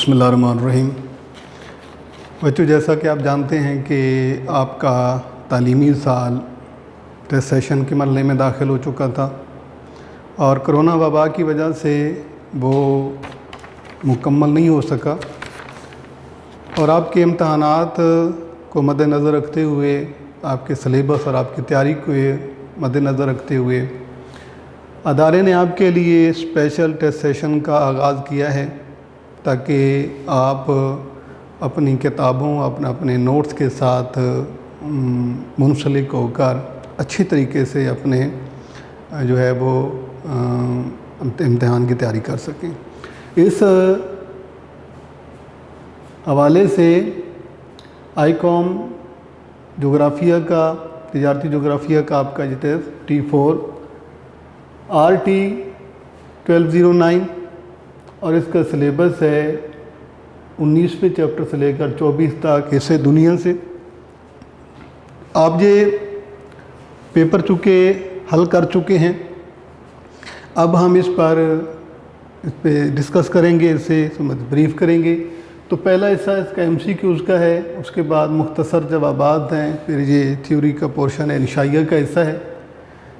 بسم اللہ الرحمن الرحیم۔ بچوں، جیسا کہ آپ جانتے ہیں کہ آپ کا تعلیمی سال ٹیسٹ سیشن کے مرحلے میں داخل ہو چکا تھا اور کرونا وبا کی وجہ سے وہ مکمل نہیں ہو سکا، اور آپ کے امتحانات کو مد نظر رکھتے ہوئے، آپ کے سلیبس اور آپ کی تیاری کو مد نظر رکھتے ہوئے ادارے نے آپ کے لیے اسپیشل ٹیسٹ سیشن کا آغاز کیا ہے تاکہ آپ اپنی کتابوں اپنے نوٹس کے ساتھ منسلک ہو کر اچھی طریقے سے اپنے جو ہے وہ امتحان کی تیاری کر سکیں۔ اس حوالے سے آئی کام جغرافیہ کا، تجارتی جغرافیہ کا آپ کا جو ٹیسٹ T4 RT 1209 اور اس کا سلیبس ہے 19ویں چیپٹر سے لے کر 24 تک حصے دنیا سے۔ آپ یہ پیپر چونکہ حل کر چکے ہیں، اب ہم اس پہ ڈسکس کریں گے، اسے بریف کریں گے۔ تو پہلا حصہ اس کا MCQs کا ہے، اس کے بعد مختصر جوابات ہیں، پھر یہ تھیوری کا پورشن ہے، انشائیہ کا حصہ ہے،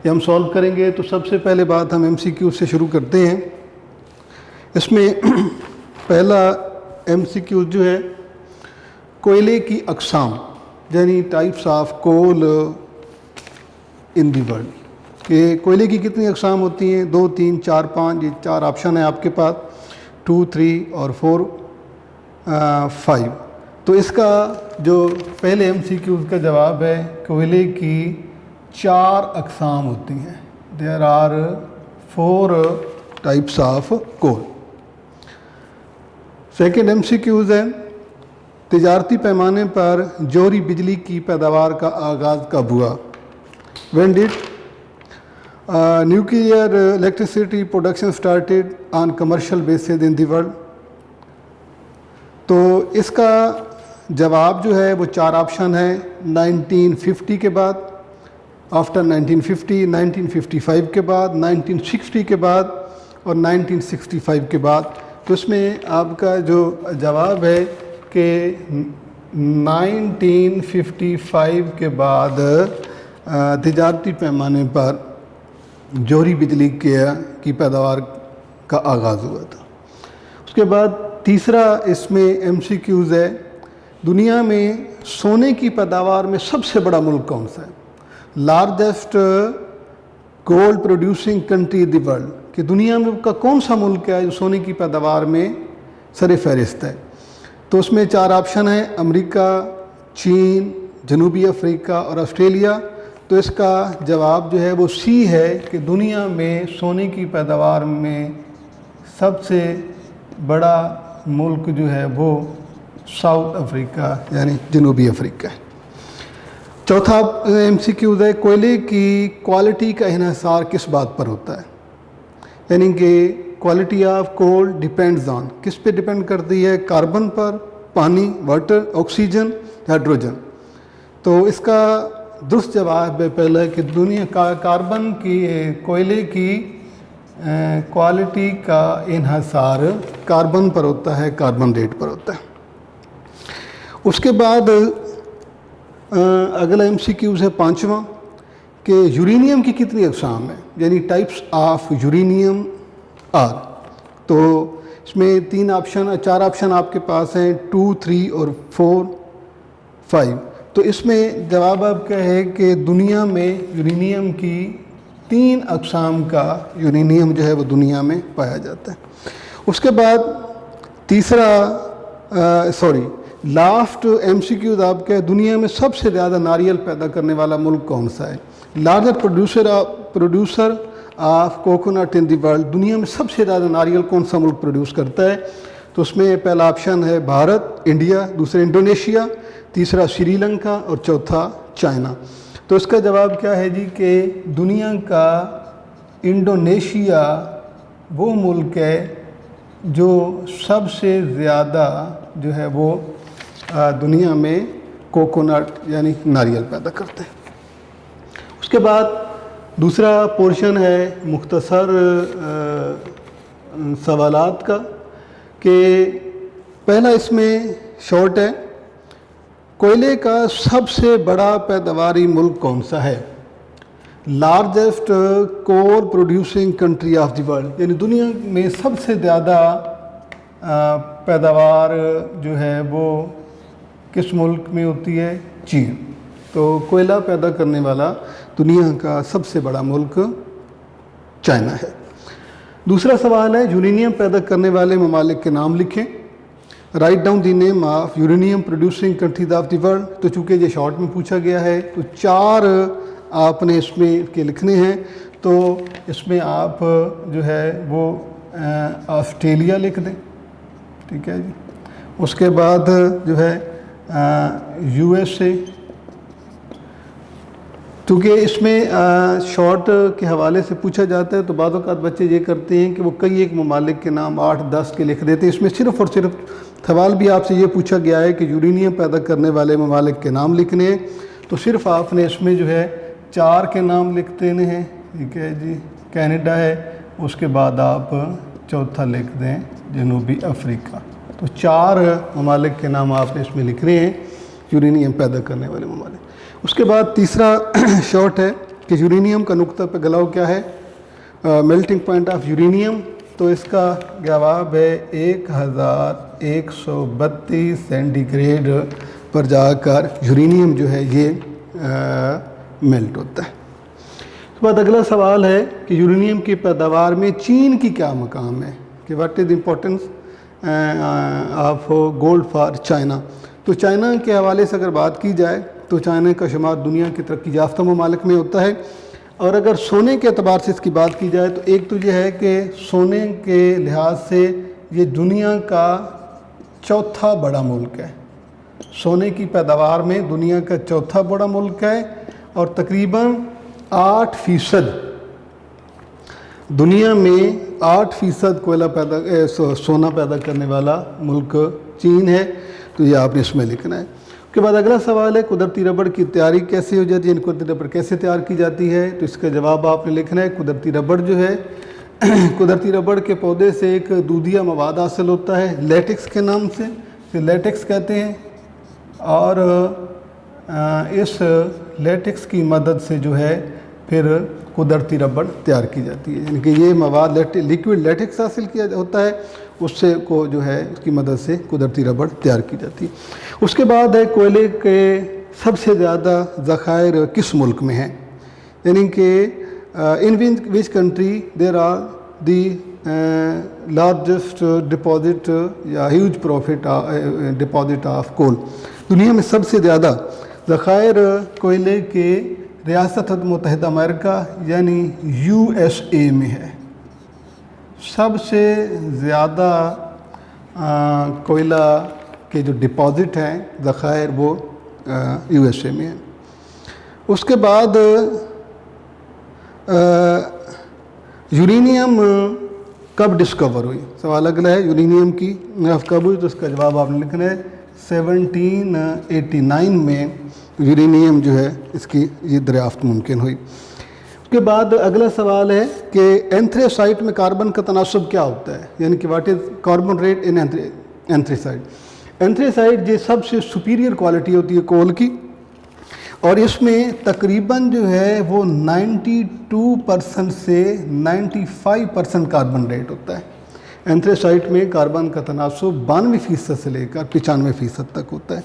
یہ ہم سولو کریں گے۔ تو سب سے پہلے بات ہم MCQs سے شروع کرتے ہیں۔ اس میں پہلا MCQ جو ہے کوئلے کی اقسام، یعنی types of coal in the world, کہ کوئلے کی کتنی اقسام ہوتی ہیں؟ 2، 3، 4، 5، یہ 4 آپشن ہیں آپ کے پاس، 2، 3 اور 4، 5۔ تو اس کا جو پہلے MCQ کا جواب ہے، کوئلے کی 4 اقسام ہوتی ہیں۔ There are 4 types of coal۔ Second MCQs ہے تجارتی پیمانے پر جوہری بجلی کی پیداوار کا آغاز کب ہوا؟ When did nuclear electricity production started on commercial basis in the world؟ تو اس کا جواب جو ہے وہ 4 آپشن ہیں، 1950 کے بعد، آفٹر 1950، 1955 کے بعد، 1960 کے بعد اور 1965 کے بعد۔ تو اس میں آپ کا جو جواب ہے کہ 1955 کے بعد تجارتی پیمانے پر جوہری بجلی کی پیداوار کا آغاز ہوا تھا۔ اس کے بعد تیسرا اس میں MCQs ہے دنیا میں سونے کی پیداوار میں سب سے بڑا ملک کون سا ہے؟ Largest gold producing country in the world, کہ دنیا میں کا کون سا ملک ہے جو سونے کی پیداوار میں سر فہرست ہے؟ تو اس میں 4 آپشن ہیں، امریکہ، چین، جنوبی افریقہ اور آسٹریلیا۔ تو اس کا جواب جو ہے وہ C ہے کہ دنیا میں سونے کی پیداوار میں سب سے بڑا ملک جو ہے وہ ساؤتھ افریقہ یعنی جنوبی افریقہ ہے۔ چوتھا MCQ ہے کوئلے کی کوالٹی کا انحصار کس بات پر ہوتا ہے؟ یعنی کہ quality of coal depends on, کس پہ ڈیپینڈ کرتی ہے؟ کاربن پر، پانی، واٹر، آکسیجن، ہائیڈروجن۔ تو اس کا درست جواب ہے پہلا کہ دنیا کا کاربن کی کوئلے کی کوالٹی کا انحصار کاربن پر ہوتا ہے، کاربن ریٹ پر ہوتا ہے۔ اس کے بعد اگلا MCQ ہے 5واں کہ یورینیم کی کتنی اقسام ہیں، یعنی ٹائپس آف یورینیم آر۔ تو اس میں 4 آپشن آپ کے پاس ہیں، 2، 3 اور 4، 5۔ تو اس میں جواب آپ کا ہے کہ دنیا میں یورینیم کی 3 اقسام کا یورینیم جو ہے وہ دنیا میں پایا جاتا ہے۔ اس کے بعد لاسٹ MCQ آپ کے دنیا میں سب سے زیادہ ناریل پیدا کرنے والا ملک کون سا ہے؟ Largest producer of coconut in the world, دنیا میں سب سے زیادہ ناریل کون سا ملک پروڈیوس کرتا ہے؟ تو اس میں پہلا آپشن ہے بھارت، انڈیا، دوسرا انڈونیشیا، تیسرا سری لنکا اور چوتھا چائنا۔ تو اس کا جواب کیا ہے جی کہ دنیا کا انڈونیشیا وہ ملک ہے جو سب سے زیادہ جو ہے وہ دنیا میں کوکونٹ یعنی ناریل پیدا کرتے ہیں۔ اس کے بعد دوسرا پورشن ہے مختصر سوالات کا کہ پہلا اس میں شارٹ ہے، کوئلے کا سب سے بڑا پیداواری ملک کون سا ہے؟ Largest coal producing country of the world, یعنی دنیا میں سب سے زیادہ پیداوار جو ہے وہ کس ملک میں ہوتی ہے؟ چین۔ تو کوئلہ پیدا کرنے والا دنیا کا سب سے بڑا ملک چائنا ہے۔ دوسرا سوال ہے یورینیم پیدا کرنے والے ممالک کے نام لکھیں۔ Write down the name of uranium producing countries of the world. تو چونکہ یہ شارٹ میں پوچھا گیا ہے تو 4 آپ نے اس میں کے لکھنے ہیں، تو اس میں آپ جو ہے وہ آسٹریلیا لکھ دیں، ٹھیک ہے جی۔ اس کے بعد جو ہے یو ایس اے، کیونکہ اس میں شارٹ کے حوالے سے پوچھا جاتا ہے تو بعض اوقات بچے یہ کرتے ہیں کہ وہ کئی ایک ممالک کے نام 8-10 کے لکھ دیتے ہیں۔ اس میں صرف اور صرف سوال بھی آپ سے یہ پوچھا گیا ہے کہ یورینیم پیدا کرنے والے ممالک کے نام لکھنے ہیں، تو صرف آپ نے اس میں جو ہے 4 کے نام لکھ دینے ہیں، ٹھیک ہے جی۔ کینیڈا ہے، اس کے بعد آپ چوتھا لکھ دیں جنوبی افریقہ۔ تو 4 ممالک کے نام آپ نے اس میں لکھ رہے ہیں یورینیم پیدا کرنے والے ممالک۔ اس کے بعد تیسرا شارٹ ہے کہ یورینیم کا نقطہ پہ گلاؤ کیا ہے؟ میلٹنگ پوائنٹ آف یورینیم، تو اس کا جواب ہے 1132 سینٹی گریڈ پر جا کر یورینیم جو ہے یہ میلٹ ہوتا ہے۔ اس کے بعد اگلا سوال ہے کہ یورینیم کی پیداوار میں چین کی کیا مقام ہے، کہ what is the importance of gold for China. تو چائنا کے حوالے سے اگر بات کی جائے تو چائنا کا شمار دنیا کی ترقی یافتہ ممالک میں ہوتا ہے، اور اگر سونے کے اعتبار سے اس کی بات کی جائے تو ایک تو یہ ہے کہ سونے کے لحاظ سے یہ دنیا کا چوتھا بڑا ملک ہے، سونے کی پیداوار میں دنیا کا چوتھا بڑا ملک ہے، اور تقریباً 8% دنیا میں 8% کوئلہ سونا پیدا کرنے والا ملک چین ہے۔ تو یہ آپ نے اس میں لکھنا ہے۔ اس کے بعد اگلا سوال ہے قدرتی ربڑ کی تیاری کیسے ہو جاتی ہے، یعنی قدرتی ربڑ کیسے تیار کی جاتی ہے؟ تو اس کا جواب آپ نے لکھنا ہے قدرتی ربڑ جو ہے قدرتی ربڑ کے پودے سے ایک دودھیا مواد حاصل ہوتا ہے لیٹکس کے نام سے، اسے لیٹکس کہتے ہیں، اور اس لیٹکس کی مدد سے جو ہے پھر قدرتی ربڑ تیار کی جاتی ہے، یعنی کہ یہ مواد لیکوڈ لیٹکس حاصل کیا ہوتا ہے، اس سے کو جو ہے اس کی مدد سے قدرتی ربڑ تیار کی جاتی ہے۔ اس کے بعد ہے کوئلے کے سب سے زیادہ ذخائر کس ملک میں ہیں، یعنی کہ in which country there are the largest deposit یا huge profit deposit of coal. دنیا میں سب سے زیادہ ذخائر کوئلے کے ریاست متحدہ امریکہ یعنی یو ایس اے میں ہے۔ سب سے زیادہ کوئلہ کے جو ڈپازٹ ہیں ذخائر وہ یو ایس اے میں ہیں۔ اس کے بعد یورینیم کب ڈسکور ہوئی؟ سوال اگلا ہے یورینیم کی کب ہوئی، تو اس کا جواب آپ نے لکھنا ہے 1789 میں یورینیم جو ہے اس کی یہ دریافت ممکن ہوئی۔ اس کے بعد اگلا سوال ہے کہ اینتھریسائٹ میں کاربن کا تناسب کیا ہوتا ہے، یعنی کہ what is carbon rate in anthracite. Anthracite یہ سب سے سپیریئر کوالٹی ہوتی ہے کول کی، اور اس میں تقریباً جو ہے وہ 92% سے 95% کاربن ریٹ ہوتا ہے۔ اینتھریسائٹ میں کاربن کا تناسب 92% سے لے کر 95% تک ہوتا ہے۔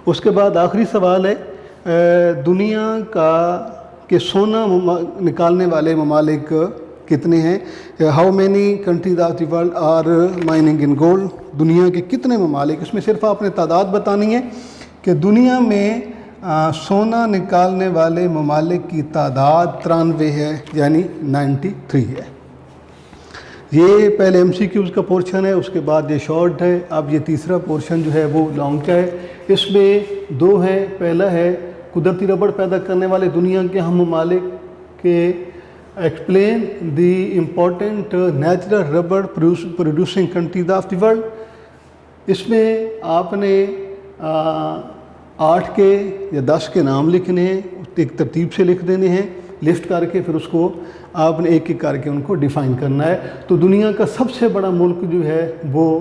اس کے بعد آخری سوال ہے دنیا کا کہ سونا نکالنے والے ممالک کتنے ہیں، how many countries of the world are mining in gold, دنیا کے کتنے ممالک، اس میں صرف آپ نے تعداد بتانی ہے کہ دنیا میں سونا نکالنے والے ممالک کی تعداد 93 ہے، یعنی 93 ہے۔ یہ پہلے ایم سی کیوز کا پورشن ہے، اس کے بعد یہ شارٹ ہے۔ اب یہ تیسرا پورشن جو ہے وہ لانگ کا ہے، اس میں 2 ہے۔ پہلا ہے قدرتی ربڑ پیدا کرنے والے دنیا کے اہم ممالک کے explain the important natural rubber producing countries of the world. اس میں آپ نے 8 کے یا 10 کے نام لکھنے ہیں، ایک ترتیب سے لکھ دینے ہیں لسٹ کر کے، پھر اس کو آپ نے ایک ایک کر کے ان کو ڈیفائن کرنا ہے۔ تو دنیا کا سب سے بڑا ملک جو ہے وہ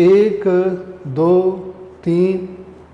1, 2, 3